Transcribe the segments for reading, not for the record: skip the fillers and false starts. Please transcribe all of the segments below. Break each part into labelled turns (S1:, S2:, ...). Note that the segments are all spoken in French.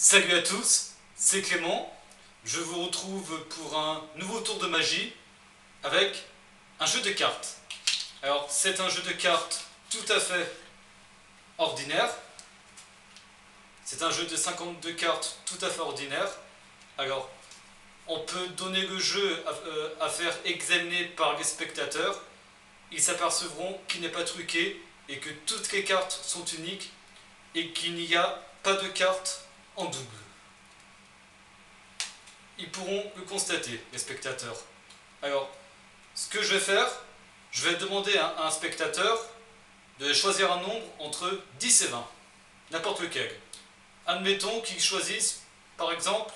S1: Salut à tous, c'est Clément. Je vous retrouve pour un nouveau tour de magie avec un jeu de cartes. Alors, c'est un jeu de cartes tout à fait ordinaire. C'est un jeu de 52 cartes tout à fait ordinaire. Alors, on peut donner le jeu à faire examiner par les spectateurs. Ils s'apercevront qu'il n'est pas truqué et que toutes les cartes sont uniques et qu'il n'y a pas de cartes en double. Ils pourront le constater, les spectateurs. Alors, ce que je vais faire, je vais demander à un spectateur de choisir un nombre entre 10 et 20, n'importe lequel. Admettons qu'il choisisse, par exemple,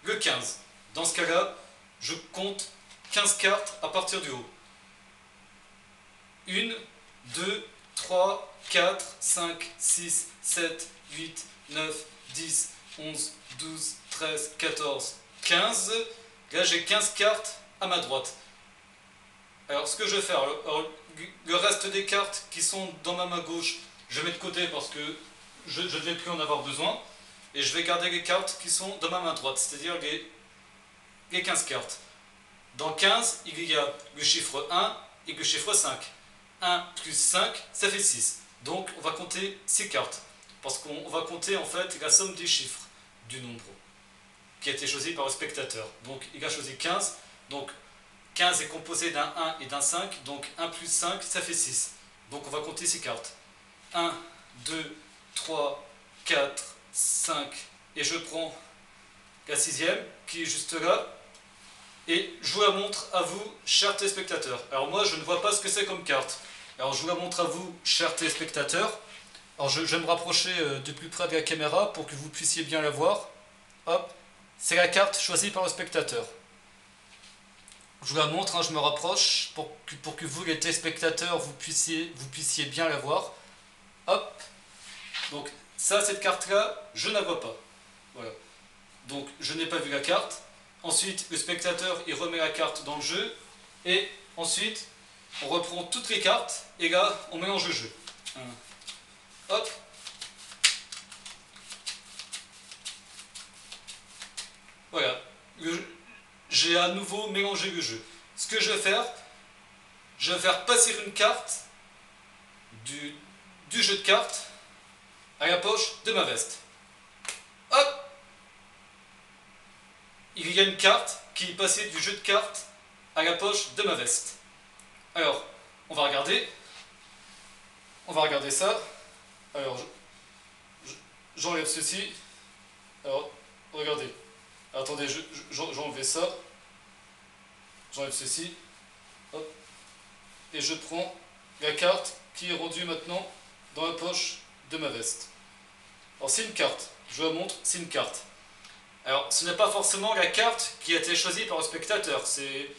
S1: le 15. Dans ce cas-là, je compte 15 cartes à partir du haut. 1, 2, 3, 4, 5, 6, 7, 8, 9, 10, 11, 12, 13, 14, 15. Là, j'ai 15 cartes à ma droite. Alors, ce que je vais faire, le reste des cartes qui sont dans ma main gauche, je mets de côté parce que je ne vais plus en avoir besoin. Et je vais garder les cartes qui sont dans ma main droite, c'est-à-dire les 15 cartes. Dans 15, il y a le chiffre 1 et le chiffre 5. 1 plus 5, ça fait 6. Donc, on va compter 6 cartes. Parce qu'on va compter en fait la somme des chiffres du nombre qui a été choisi par le spectateur. Donc, il a choisi 15. Donc, 15 est composé d'un 1 et d'un 5. Donc, 1 plus 5, ça fait 6. Donc, on va compter 6 cartes. 1, 2, 3, 4, 5. Et je prends la sixième qui est juste là. Et je vous la montre à vous, chers téléspectateurs. Alors moi, je ne vois pas ce que c'est comme carte. Alors je vous la montre à vous, chers téléspectateurs. Alors je vais me rapprocher de plus près de la caméra pour que vous puissiez bien la voir. Hop, c'est la carte choisie par le spectateur. Je vous la montre, hein, je me rapproche pour que vous, les téléspectateurs, vous puissiez bien la voir. Hop, donc ça, cette carte-là, je ne la vois pas. Voilà. Donc je n'ai pas vu la carte. Ensuite, le spectateur, il remet la carte dans le jeu. Et ensuite, on reprend toutes les cartes. Et là, on mélange le jeu. Hop. Voilà. J'ai à nouveau mélangé le jeu. Ce que je vais faire passer une carte du jeu de cartes à la poche de ma veste. Hop. Il y a une carte qui est passée du jeu de cartes à la poche de ma veste. Alors, on va regarder. On va regarder ça. Alors, j'enlève ceci. Alors, regardez. Attendez, j'enlève ça. J'enlève ceci. Hop. Et je prends la carte qui est rendue maintenant dans la poche de ma veste. Alors, c'est une carte. Je vous la montre, c'est une carte. Alors, ce n'est pas forcément la carte qui a été choisie par le spectateur. C'est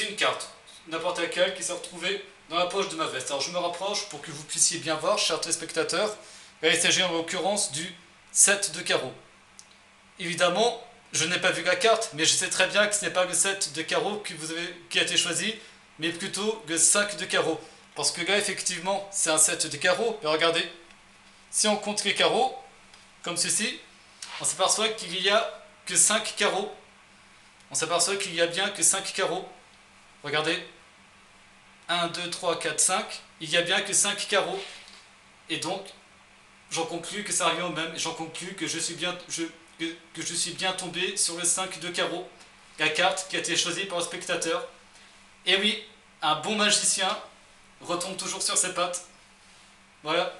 S1: une carte. N'importe laquelle qui s'est retrouvée dans la poche de ma veste. Alors, je me rapproche pour que vous puissiez bien voir, chers téléspectateurs. Là, il s'agit en l'occurrence du 7 de carreau. Évidemment, je n'ai pas vu la carte, mais je sais très bien que ce n'est pas le 7 de carreau qui a été choisi, mais plutôt le 5 de carreau. Parce que là, effectivement, c'est un 7 de carreau. Mais regardez, si on compte les carreaux, comme ceci, on s'aperçoit qu'il n'y a que 5 carreaux. On s'aperçoit qu'il n'y a bien que 5 carreaux. Regardez. 1, 2, 3, 4, 5. Il n'y a bien que 5 carreaux. Et donc, j'en conclus que ça revient au même. J'en conclus que je suis bien tombé sur le 5 de carreau. La carte qui a été choisie par le spectateur. Et oui, un bon magicien retombe toujours sur ses pattes. Voilà.